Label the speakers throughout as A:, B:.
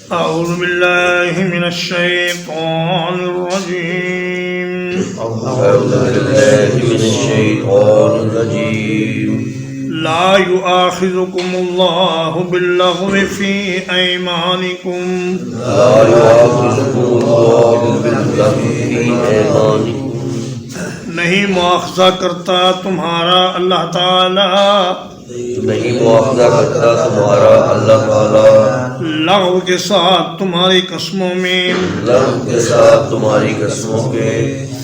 A: أعوذ بالله من الشيطان الرجيم.
B: أعوذ بالله من الشيطان الرجيم.
A: لا يؤاخذكم الله باللغو في أيمانكم.
B: لا يؤاخذكم الله باللغو في أيمانكم.
A: نہیں مواخذہ کرتا تمہارا اللہ تعالی
B: نہیں مواخذہ کرتا تمہارا اللہ تعالی
A: لغو کے ساتھ تمہاری قسموں میں،
B: لغو کے ساتھ تمہاری قسموں کے،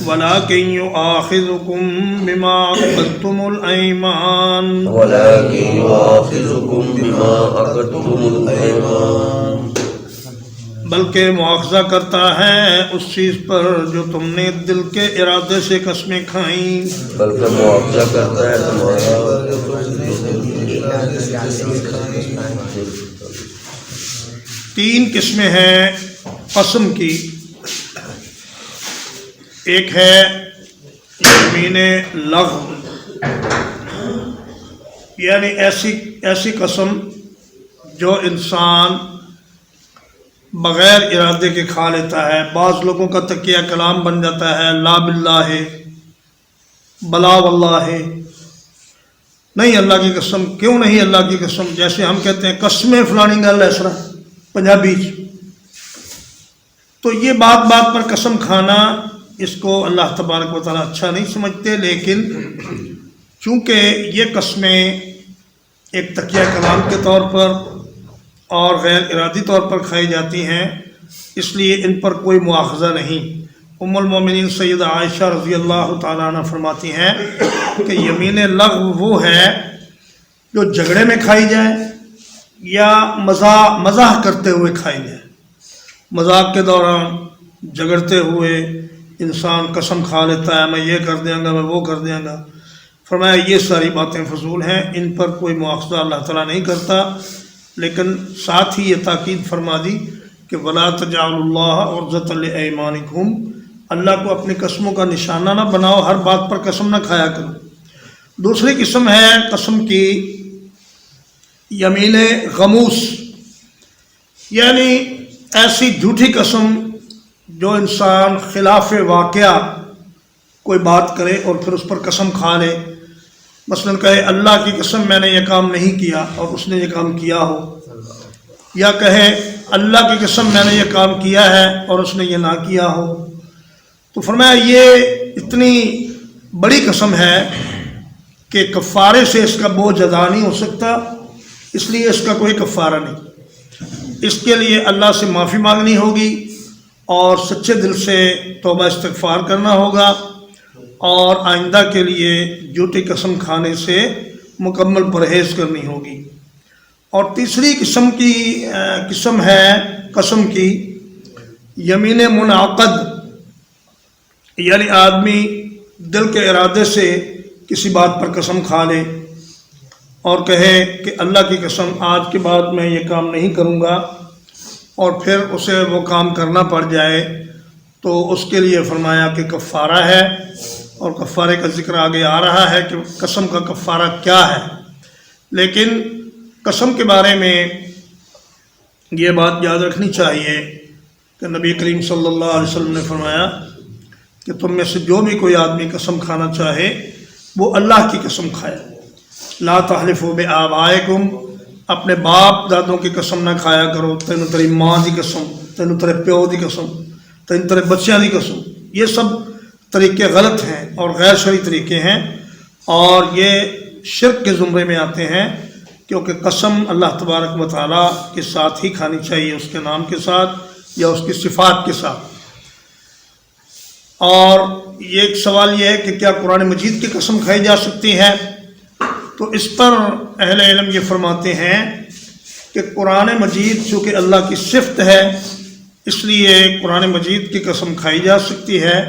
A: وَلَٰكِن يُؤَاخِذُكُم بِمَا عَقَدتُّمُ الْأَيْمَانَ،
B: وَلَٰكِن يُؤَاخِذُكُم بِمَا عَقَدتُّمُ الْأَيْمَانَ،
A: بلکہ مواخذہ کرتا ہے اس چیز پر جو تم نے دل کے ارادے سے قسمیں کھائیں.
B: بلکہ مواخذہ کرتا ہے تمہارا.
A: تین قسمیں ہیں قسم کی. ایک ہے یمین لغو، یعنی ایسی قسم جو انسان بغیر ارادے کے کھا لیتا ہے. بعض لوگوں کا تکیہ کلام بن جاتا ہے لا باللہ، بلا واللہ، نہیں اللہ کی قسم، کیوں نہیں اللہ کی قسم. جیسے ہم کہتے ہیں قسمیں فلانی گل ہے، اس طرح پنجابی. تو یہ بات بات پر قسم کھانا، اس کو اللہ تبارک و تعالیٰ اچھا نہیں سمجھتے. لیکن چونکہ یہ قسمیں ایک تکیہ کلام کے طور پر اور غیر ارادی طور پر کھائی جاتی ہیں، اس لیے ان پر کوئی مواخذہ نہیں. ام المومنین سیدہ عائشہ رضی اللہ تعالیٰ عنہ فرماتی ہیں کہ یمین لغو وہ ہے جو جھگڑے میں کھائی جائے یا مزاح کرتے ہوئے کھائی جائے. مذاق کے دوران جھگڑتے ہوئے انسان قسم کھا لیتا ہے میں یہ کر دیں گا، میں وہ کر دیں گا. فرمایا یہ ساری باتیں فضول ہیں، ان پر کوئی مواخذہ اللہ تعالیٰ نہیں کرتا. لیکن ساتھ ہی یہ تاکید فرما دی کہ وَلَا تَجْعَلُوا اللَّهَ عُرْضَةً لِأَيْمَانِكُمْ، اللہ کو اپنی قسموں کا نشانہ نہ بناؤ، ہر بات پر قسم نہ کھایا کرو. دوسری قسم ہے قسم کی یمین غموس، یعنی ایسی جھوٹی قسم جو انسان خلاف واقعہ کوئی بات کرے اور پھر اس پر قسم کھا لے. مثلاً کہے اللہ کی قسم میں نے یہ کام نہیں کیا اور اس نے یہ کام کیا ہو، یا کہے اللہ کی قسم میں نے یہ کام کیا ہے اور اس نے یہ نہ کیا ہو. تو فرمایا یہ اتنی بڑی قسم ہے کہ کفارے سے اس کا بوجھ ادا نہیں ہو سکتا، اس لیے اس کا کوئی کفارہ نہیں. اس کے لیے اللہ سے معافی مانگنی ہوگی اور سچے دل سے توبہ استغفار کرنا ہوگا، اور آئندہ کے لیے جھوٹی قسم کھانے سے مکمل پرہیز کرنی ہوگی. اور تیسری قسم ہے قسم کی یمین منعقد، یعنی آدمی دل کے ارادے سے کسی بات پر قسم کھا لے اور کہے کہ اللہ کی قسم آج کے بعد میں یہ کام نہیں کروں گا، اور پھر اسے وہ کام کرنا پڑ جائے. تو اس کے لیے فرمایا کہ کفارہ ہے، اور کفارے کا ذکر آگے آ رہا ہے کہ قسم کا کفارہ کیا ہے. لیکن قسم کے بارے میں یہ بات یاد رکھنی چاہیے کہ نبی کریم صلی اللہ علیہ وسلم نے فرمایا کہ تم میں سے جو بھی کوئی آدمی قسم کھانا چاہے وہ اللہ کی قسم کھائے. لا تحلفوا بآبائکم، اپنے باپ دادوں کی قسم نہ کھایا کرو. تینوں تیری ماں کی قسم، تینوں تیرے پیو کی قسم، تینوں تیرے بچیاں کی قسم. یہ سب طریقے غلط ہیں اور غیر شرعی طریقے ہیں، اور یہ شرک کے زمرے میں آتے ہیں، کیونکہ قسم اللہ تبارک و تعالیٰ کے ساتھ ہی کھانی چاہیے، اس کے نام کے ساتھ یا اس کی صفات کے ساتھ. اور یہ ایک سوال یہ ہے کہ کیا قرآن مجید کی قسم کھائی جا سکتی ہے؟ تو اس پر اہل علم یہ فرماتے ہیں کہ قرآن مجید چونکہ اللہ کی صفت ہے، اس لیے قرآن مجید کی قسم کھائی جا سکتی ہے.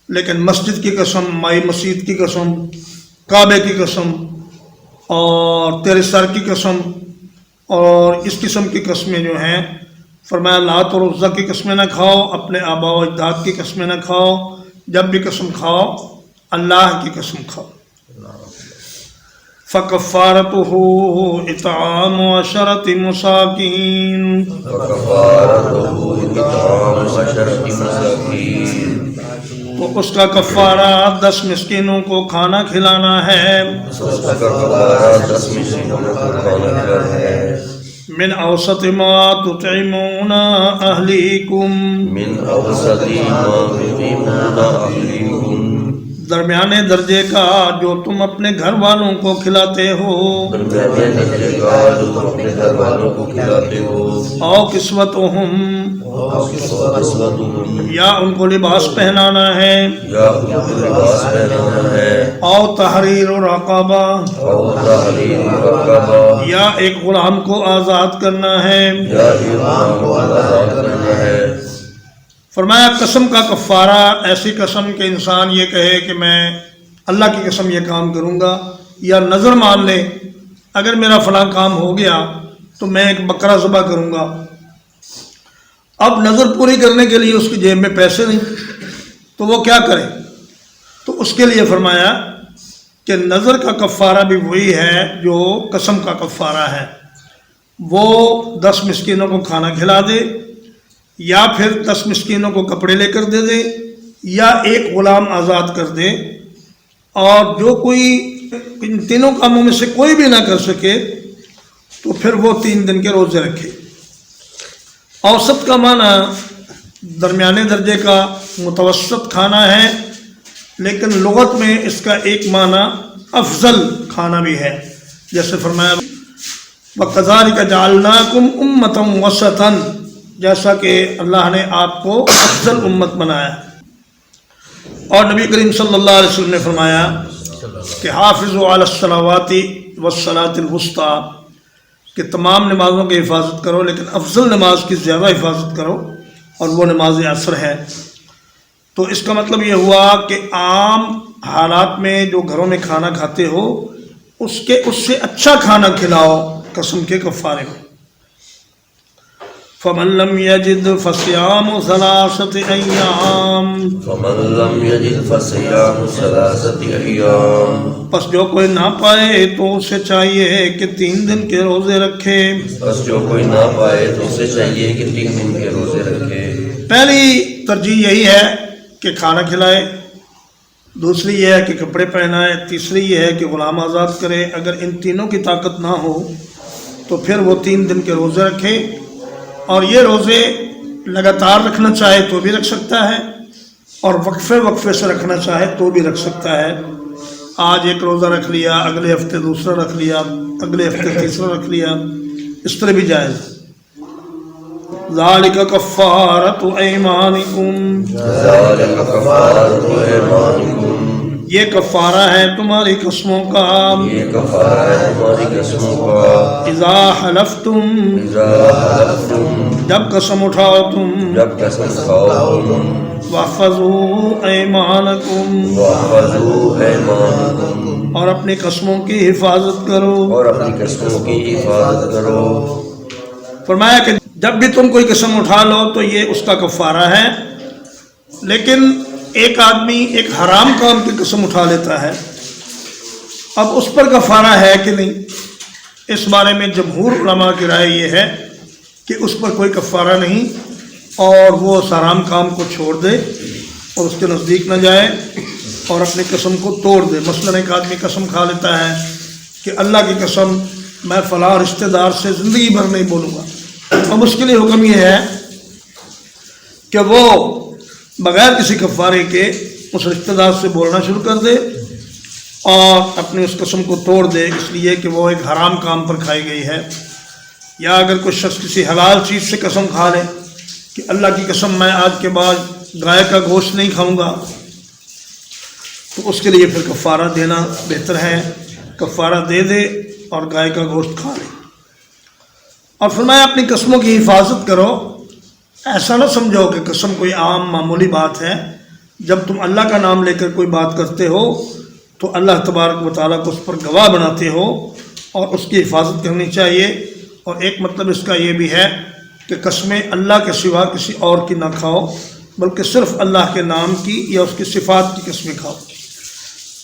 A: لیکن مسجد کی قسم، مائی مسجد کی قسم، کعبے کی قسم اور تیرے سر کی قسم اور اس قسم کی قسمیں جو ہیں، فرمایا لات اور عزا کی قسمیں نہ کھاؤ، اپنے آباء و اجداد کی قسمیں نہ کھاؤ. جب بھی قسم کھاؤ اللہ کی قسم کھاؤ. فَكَفَّارَتُهُ إِطْعَامُ 10 مساکین،
B: کفارتہ اطعام 10 مساکین،
A: تو اس کا کفارہ 10 مسکینوں کو کھانا کھلانا ہے۔
B: اس کا کفارہ 10 مسکینوں کو کھانا کھلانا ہے۔
A: من اوسط ما تطعمون اہلیکم،
B: من اوسط ما تطعمون اہلیکم،
A: درمیانے درجے کا جو تم اپنے گھر والوں کو کھلاتے ہو۔
B: درمیانے درجے کا جو تم اپنے گھر والوں کو کھلاتے ہو۔
A: او کسوتہم،
B: کسوتہم،
A: یا ان کو لباس پہنانا ہے۔
B: یا ان کو لباس پہنانا ہے۔
A: او تحریر رقبہ،
B: اور تحریر رقبہ،
A: یا ایک غلام کو آزاد کرنا ہے۔
B: یا ایک غلام کو آزاد کرنا ہے۔
A: فرمایا قسم کا کفارہ ایسی قسم کہ انسان یہ کہے کہ میں اللہ کی قسم یہ کام کروں گا، یا نظر مان لے اگر میرا فلاں کام ہو گیا تو میں ایک بکرا ذبح کروں گا۔ اب نظر پوری کرنے کے لیے اس کی جیب میں پیسے نہیں تو وہ کیا کرے؟ تو اس کے لیے فرمایا کہ نظر کا کفارہ بھی وہی ہے جو قسم کا کفارہ ہے، وہ 10 مسکینوں کو کھانا کھلا دے، یا پھر 10 مسکینوں کو کپڑے لے کر دے دے، یا ایک غلام آزاد کر دے، اور جو کوئی ان تینوں کاموں میں سے کوئی بھی نہ کر سکے تو پھر وہ 3 دن کے روزے رکھے۔ اوسط کا معنی درمیانے درجے کا متوسط کھانا ہے، لیکن لغت میں اس کا ایک معنی افضل کھانا بھی ہے، جیسے فرمایا وَكَذَلِكَ جَعَلْنَاكُمْ أُمَّةً وَسَطًا، جیسا کہ اللہ نے آپ کو افضل امت بنایا۔ اور نبی کریم صلی اللہ علیہ وسلم نے فرمایا کہ حافظوا علی الصلوات والصلاۃ الوسطیٰ، کہ تمام نمازوں کی حفاظت کرو لیکن افضل نماز کی زیادہ حفاظت کرو، اور وہ نماز عصر ہے۔ تو اس کا مطلب یہ ہوا کہ عام حالات میں جو گھروں میں کھانا کھاتے ہو اس سے اچھا کھانا کھلاؤ قسم کے کفارے میں۔ فَمَن لَّمْ يَجِدْ فَصِيَامُ 3 أَيَّامٍ،
B: فمن لم يجد فصيام 3 ایام،
A: پس جو کوئی نہ پائے تو اسے چاہیے کہ 3 دن کے روزے رکھے۔
B: بس جو کوئی نہ پائے تو اسے چاہیے کہ 3 دن کے روزے رکھے۔
A: پہلی ترجیح یہی ہے کہ کھانا کھلائے، دوسری یہ ہے کہ کپڑے پہنائے، تیسری یہ ہے کہ غلام آزاد کرے۔ اگر ان تینوں کی طاقت نہ ہو تو پھر وہ 3 دن کے روزے رکھے، اور یہ روزے لگاتار رکھنا چاہے تو بھی رکھ سکتا ہے، اور وقفے وقفے سے رکھنا چاہے تو بھی رکھ سکتا ہے۔ آج ایک روزہ رکھ لیا، اگلے ہفتے دوسرا رکھ لیا، اگلے ہفتے تیسرا رکھ لیا، اس طرح بھی جائز۔ ذالک کفارۃ ایمانکم،
B: ذالک کفارۃ ایمانکم،
A: یہ کفارہ ہے تمہاری قسموں کا۔
B: یہ کفارہ ہے تمہاری قسموں کا۔
A: اذا حلفتم،
B: اذا حلفتم،
A: جب قسم اٹھاؤ تم۔
B: جب قسم کھاؤ تم۔
A: واحفظوا ایمانکم،
B: واحفظوا ایمانکم،
A: اور اپنی قسموں کی حفاظت کرو۔
B: اور اپنی قسموں کی حفاظت کرو۔
A: فرمایا کہ جب بھی تم کوئی قسم اٹھا لو تو یہ اس کا کفارہ ہے، لیکن ایک آدمی ایک حرام کام کی قسم اٹھا لیتا ہے، اب اس پر کفارہ ہے کہ نہیں؟ اس بارے میں جمہور علماء کی رائے یہ ہے کہ اس پر کوئی کفارہ نہیں، اور وہ اس حرام کام کو چھوڑ دے اور اس کے نزدیک نہ جائے اور اپنی قسم کو توڑ دے۔ مثلا ایک آدمی قسم کھا لیتا ہے کہ اللہ کی قسم میں فلاں رشتہ دار سے زندگی بھر نہیں بولوں گا، اب اس کے لیے حکم یہ ہے کہ وہ بغیر کسی کفارے کے اس رشتہ دار سے بولنا شروع کر دے اور اپنی اس قسم کو توڑ دے، اس لیے کہ وہ ایک حرام کام پر کھائی گئی ہے۔ یا اگر کوئی شخص کسی حلال چیز سے قسم کھا لے کہ اللہ کی قسم میں آج کے بعد گائے کا گوشت نہیں کھاؤں گا، تو اس کے لیے پھر کفارہ دینا بہتر ہے، کفارہ دے دے اور گائے کا گوشت کھا لے۔ اور فرمایا اپنی قسموں کی حفاظت کرو، ایسا نہ سمجھو کہ قسم کوئی عام معمولی بات ہے۔ جب تم اللہ کا نام لے کر کوئی بات کرتے ہو تو اللہ تبارک و تعالیٰ کو اس پر گواہ بناتے ہو اور اس کی حفاظت کرنی چاہیے۔ اور ایک مطلب اس کا یہ بھی ہے کہ قسمیں اللہ کے سوا کسی اور کی نہ کھاؤ، بلکہ صرف اللہ کے نام کی یا اس کی صفات کی قسمیں کھاؤ۔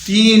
A: 3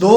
A: 2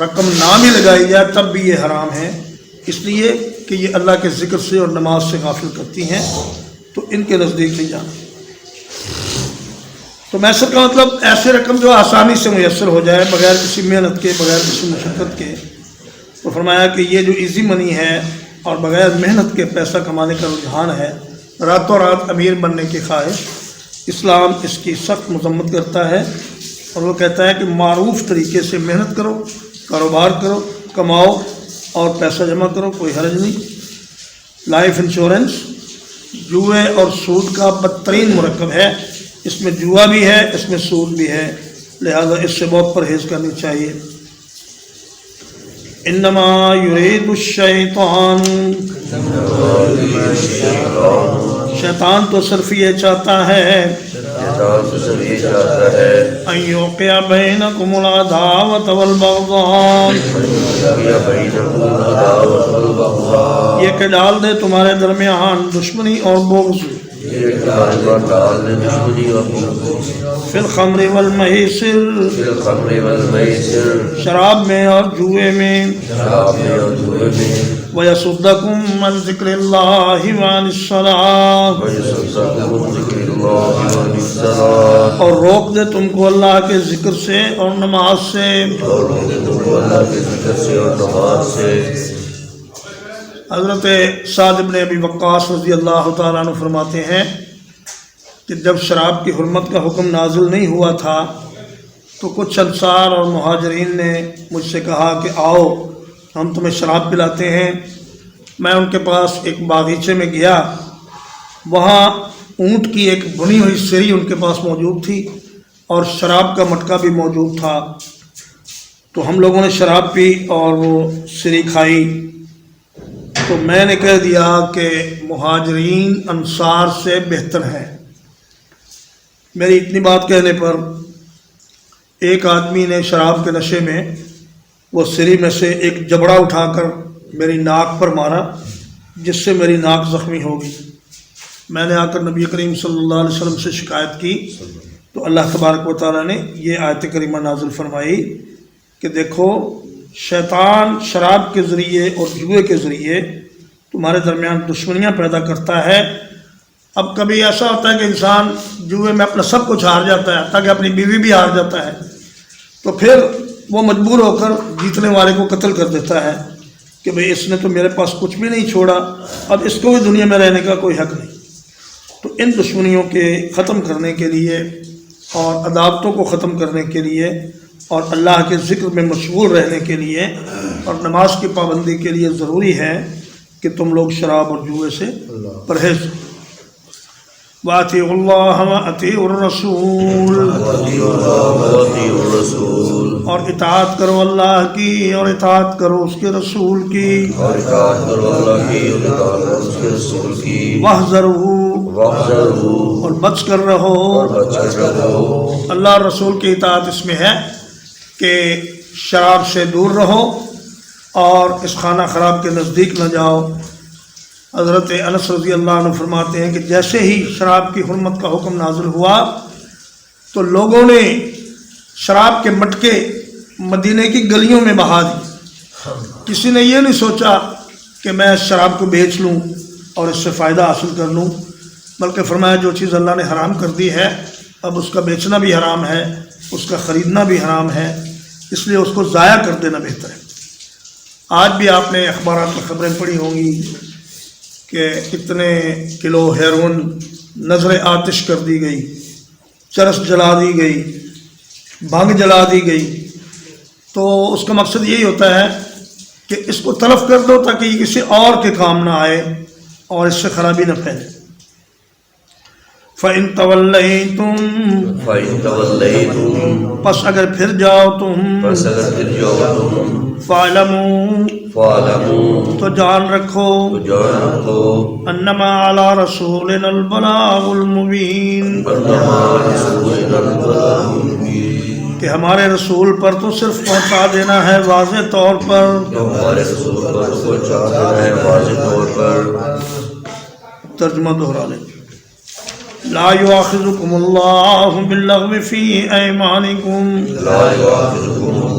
A: رقم نہ بھی لگائی جائے تب بھی یہ حرام ہے، اس لیے کہ یہ اللہ کے ذکر سے اور نماز سے غافل کرتی ہیں، تو ان کے نزدیک نہیں جانا۔ تو میسر کا مطلب ایسے رقم جو آسانی سے میسر ہو جائے بغیر کسی محنت کے، بغیر کسی مشقت کے۔ تو فرمایا کہ یہ جو ایزی منی ہے اور بغیر محنت کے پیسہ کمانے کا رجحان ہے، راتوں رات امیر بننے کی خواہش، اسلام اس کی سخت مذمت کرتا ہے، اور وہ کہتا ہے کہ معروف طریقے سے محنت کرو، کاروبار کرو، کماؤ اور پیسہ جمع کرو، کوئی حرج نہیں۔ لائف انشورنس جوئے اور سود کا بدترین مرکب ہے، اس میں جوا بھی ہے، اس میں سود بھی ہے، لہذا اس سے بہت پرہیز کرنی چاہیے۔ انما یرید الشیطان، شیطان تو صرف یہ چاہتا ہے ان یوقع بینکم العداوۃ والبغضاء، یہ کہ ڈال دے تمہارے درمیان دشمنی اور بغض، فی الخمر والمیسر، شراب میں اور جوئے میں، وَيَصُدَّكُمْ عَنْ ذِكْرِ اللَّهِ وَعَنِ الصَّلَاةِ، اور روک دے تم کو اللہ کے ذکر سے اور نماز سے۔ حضرت سعد بن ابی وقاص رضی اللہ تعالیٰ عنہ فرماتے ہیں کہ جب شراب کی حرمت کا حکم نازل نہیں ہوا تھا تو کچھ انصار اور مہاجرین نے مجھ سے کہا کہ آؤ ہم تمہیں شراب پلاتے ہیں۔ میں ان کے پاس ایک باغیچے میں گیا، وہاں اونٹ کی ایک بنی ہوئی سری ان کے پاس موجود تھی اور شراب کا مٹکا بھی موجود تھا، تو ہم لوگوں نے شراب پی اور وہ سری کھائی۔ تو میں نے کہہ دیا کہ مہاجرین انصار سے بہتر ہیں۔ میری اتنی بات کہنے پر ایک آدمی نے شراب کے نشے میں وہ سری میں سے ایک جبڑا اٹھا کر میری ناک پر مارا، جس سے میری ناک زخمی ہو گئی۔ میں نے آ کر نبی کریم صلی اللہ علیہ وسلم سے شکایت کی تو اللہ تبارک و تعالیٰ نے یہ آیت کریمہ نازل فرمائی کہ دیکھو شیطان شراب کے ذریعے اور جوئے کے ذریعے تمہارے درمیان دشمنیاں پیدا کرتا ہے۔ اب کبھی ایسا ہوتا ہے کہ انسان جوئے میں اپنا سب کچھ ہار جاتا ہے، تاکہ اپنی بیوی بھی ہار جاتا ہے، تو پھر وہ مجبور ہو کر جیتنے والے کو قتل کر دیتا ہے کہ بھئی اس نے تو میرے پاس کچھ بھی نہیں چھوڑا، اب اس کو بھی دنیا میں رہنے کا کوئی حق نہیں۔ تو ان دشمنیوں کے ختم کرنے کے لیے اور عداوتوں کو ختم کرنے کے لیے اور اللہ کے ذکر میں مشغول رہنے کے لیے اور نماز کی پابندی کے لیے ضروری ہے کہ تم لوگ شراب اور جوئے سے پرہیز۔ وَأَطِيعُوا اللَّهَ وَأَطِيعُوا الرَّسُولَ، اور اطاعت کرو اللہ کی اور اطاعت کرو اس کے رسول کی۔ وَاحْذَرُوا، اور بچ کر رہو۔ اللہ اور رسول کی اطاعت اس میں ہے کہ شراب سے دور رہو اور اس خانہ خراب کے نزدیک نہ جاؤ۔ حضرت انس رضی اللہ عنہ فرماتے ہیں کہ جیسے ہی شراب کی حرمت کا حکم نازل ہوا تو لوگوں نے شراب کے مٹکے مدینے کی گلیوں میں بہا دی۔ کسی نے یہ نہیں سوچا کہ میں شراب کو بیچ لوں اور اس سے فائدہ حاصل کر لوں، بلکہ فرمایا جو چیز اللہ نے حرام کر دی ہے اب اس کا بیچنا بھی حرام ہے، اس کا خریدنا بھی حرام ہے، اس لیے اس کو ضائع کر دینا بہتر ہے۔ آج بھی آپ نے اخبارات میں خبریں پڑھی ہوں گی کہ کتنے کلو ہیروئن نظر آتش کر دی گئی، چرس جلا دی گئی، بھنگ جلا دی گئی۔ تو اس کا مقصد یہی ہوتا ہے کہ اس کو تلف کر دو تاکہ یہ کسی اور کے کام نہ آئے اور اس سے خرابی نہ پھیلے۔ فَإِن تَوَلَّيْتُمْ، پس اگر پھر جاؤ تم، فَاعْلَمُوا، تو جان رکھو، انما علی رسولنا البلاغ المبین، کہ ہمارے رسول پر تو صرف پہنچا دینا ہے واضح طور پر۔ ترجمہ دہرا لیں۔ لا يؤاخذكم الله باللغو في أيمانكم،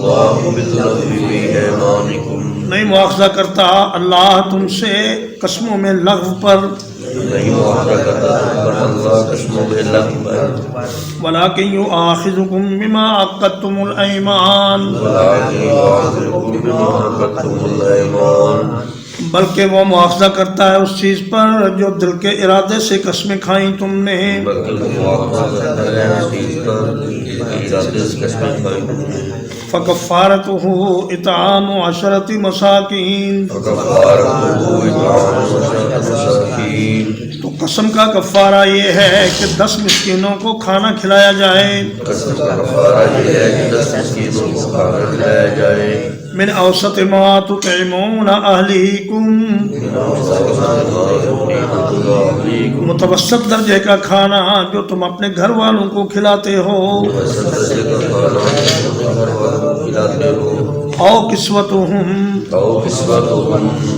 B: اللہ باللغو فی ایمانکم
A: نہیں مواخذہ کرتا اللہ تم سے قسموں میں لغو پر،
B: نہیں مواخذہ کرتا تم پر اللہ قسموں میں لغو پر،
A: ولیکن یؤاخذکم بما عقدتم الایمان،
B: ولکن یؤاخذکم بما عقدتم الایمان،
A: بلکہ وہ مواخذہ کرتا ہے اس چیز پر جو دل کے ارادے سے قسمیں کھائیں تم نے،
B: بلکہ مواخذہ کرتا ہے اس چیز پر ارادے سے قسمیں کھائیں تم نے،
A: فکفارتہ اطعام 10 مساکین،
B: فکفارتہ اطعام 10 مساکین،
A: تو قسم کا کفارہ یہ ہے کہ 10 مسکینوں کو کھانا کھلایا جائے،
B: قسم کا کفارہ یہ ہے کہ 10 مسکینوں کو کھانا کھلایا جائے،
A: من اوسط ما تطعمون اہلیکم، متوسط درجے کا کھانا جو تم اپنے گھر والوں کو کھلاتے ہو، او کسوتہم،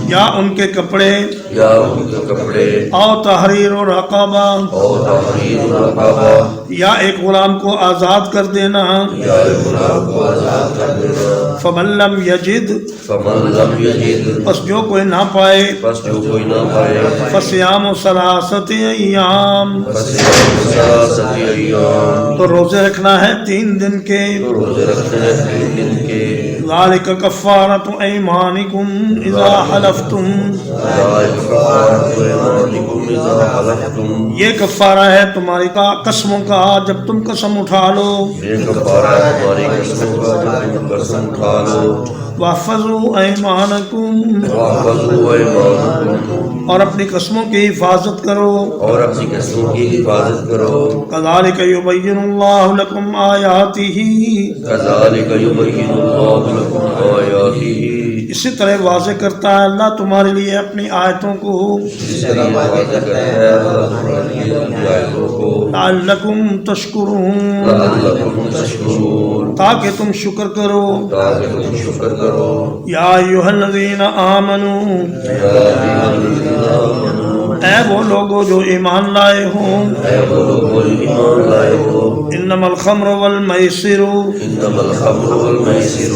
A: یا ان کے کپڑے،
B: یا ان کے کپڑے،
A: او تحریر رقبہ،
B: اور تحریر رقبہ،
A: یا ایک غلام کو آزاد کر دینا،
B: یا ایک غلام کو آزاد کر دینا،
A: فمن لم یجد،
B: فمن لم یجد،
A: پس جو کوئی نہ پائے،
B: پس جو کوئی نہ پائے،
A: فصیام 3 ایام،
B: فصیام 3 ایام،
A: تو روزے رکھنا ہے 3 دن کے،
B: تو روزے رکھنے ہیں 3 دن کے،
A: ذالک کفارۃ ایمانکم اذا حلفتم،
B: ذالک کفارۃ ایمانکم اذا حلفتم،
A: یہ کفارہ ہے تمہاری قسموں کا جب تم قسم اٹھا لو،
B: یہ کفارہ ہے تمہاری قسموں کا جب تم قسم اٹھا لو،
A: واحفظوا ایمانکم،
B: واحفظوا ایمانکم،
A: اور اپنی قسموں کی حفاظت کرو،
B: اور اپنی قسموں کی حفاظت کرو،
A: کذالک یبین اللہ لکم آیاتہ،
B: کذالک یبین اللہ لکم آیاتہ،
A: اسی طرح واضح کرتا ہے اللہ تمہارے لیے اپنی آیتوں کو،
B: اس طرح واضح کرتا ہے اللہ تمہارے لیے اپنی آیتوں کو،
A: لعلکم تشکرون،
B: لعلکم تشکرون،
A: تاکہ تم شکر کرو،
B: تاکہ تم شکر کرو،
A: یا ایھا الذین آمنوا،
B: یا ایھا الذین آمنوا،
A: اے وہ لوگوں جو ایمان لائے ہوں،
B: اے وہ لوگ جو ایمان لائے ہو،
A: انما الخمر والمیسر،
B: انما الخمر والمیسر،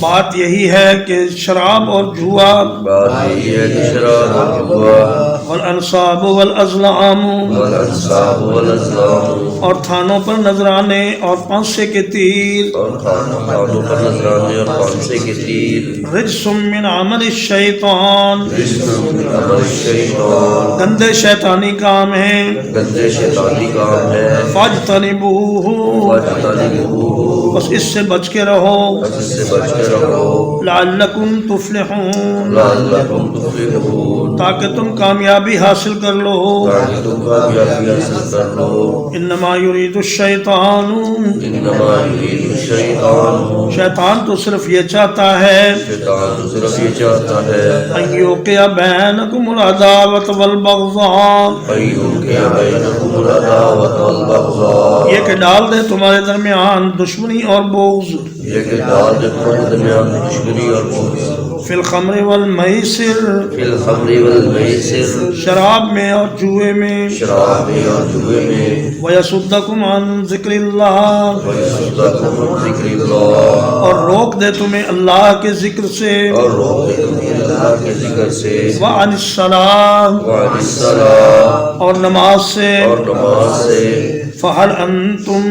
A: بات یہی ہے کہ شراب اور جوا،
B: بات یہی ہے کہ شراب اور جوا،
A: والانصاب والازلام،
B: والانصاب والازلام،
A: اور تھانوں پر نذرانے اور پانسے کے تیر،
B: اور کھانوں پر نذرانے اور پانسے کے تیر،
A: رجس من عمل الشیطان،
B: رجس من عمل الشیطان،
A: گندے شیطانی کام ہیں،
B: گندے شیطانی کام ہے،
A: فاجتنبوہ،
B: فاجتنبوہ،
A: بس اس سے بچ کے رہو،
B: بس اس سے بچ کے رہو،
A: لعلکم تفلحون،
B: لعلکم تفلحون،
A: تاکہ تم کامیابی حاصل کر لو،
B: تاکہ تم کامیابی حاصل کر لو،
A: انما یرید الشیطان،
B: انما یرید الشیطان،
A: شیطان تو صرف یہ چاہتا ہے،
B: شیطان تو صرف یہ چاہتا ہے،
A: ان یوقع بینکم العداوۃ والبغضاء،
B: ایوکیا بینکم العداوۃ والبغضاء،
A: یہ کہ ڈال دے تمہارے درمیان دشمنی اور بغض،
B: یہ کہ ڈال دے تمہارے درمیان دشمنی اور بغض،
A: فی الخمر والمیسر،
B: فی الخمر والمیسر،
A: شراب میں اور جوئے میں،
B: شراب میں اور جوئے میں،
A: ویصدکم عن ذکر اللہ،
B: ویصدکم عن ذکر اللہ،
A: اور روک دے تمہیں اللہ کے ذکر سے،
B: اور روک دے تمہیں اللہ کے ذکر سے،
A: وعن الصلاۃ،
B: وعن الصلاۃ،
A: اور نماز سے،
B: اور نماز سے،
A: فہل انتم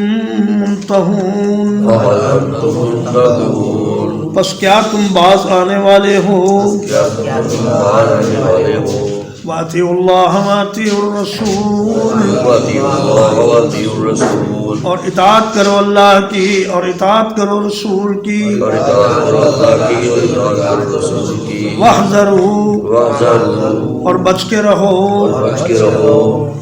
A: منتہون،
B: فہل انتم منتہون،
A: پس کیا تم باز آنے والے ہو،
B: کیا تم باز آنے والے ہو،
A: واطیعوا اللہ واطیعوا الرسول،
B: واطیعوا اللہ واطیعوا الرسول،
A: اور اطاعت کرو اللہ کی اور اطاعت کرو رسول کی،
B: اور اطاعت کرو اللہ کی اور اطاعت کرو رسول کی،
A: واحذروا،
B: واحذروا،
A: اور بچ کے رہو،
B: بچ کے رہو،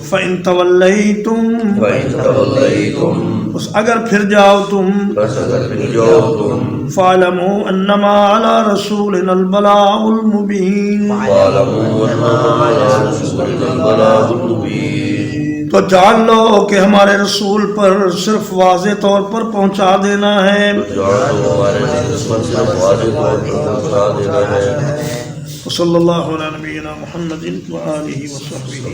A: فإن تولیتم،
B: فإن تولیتم،
A: بس اگر پھر جاؤ تم،
B: بس اگر پھر جاؤ تم،
A: فاعلموا انما علی رسولنا البلاغ المبین،
B: فاعلموا انما علی رسولنا البلاغ المبین،
A: تو جان لو کہ ہمارے رسول پر صرف واضح طور پر پہنچا دینا ہے،
B: جان لو ہمارے رسول پر صرف واضح طور پر پہنچا دینا ہے،
A: صلی اللہ علیہ نبینا محمد وآلہ وصحبہ۔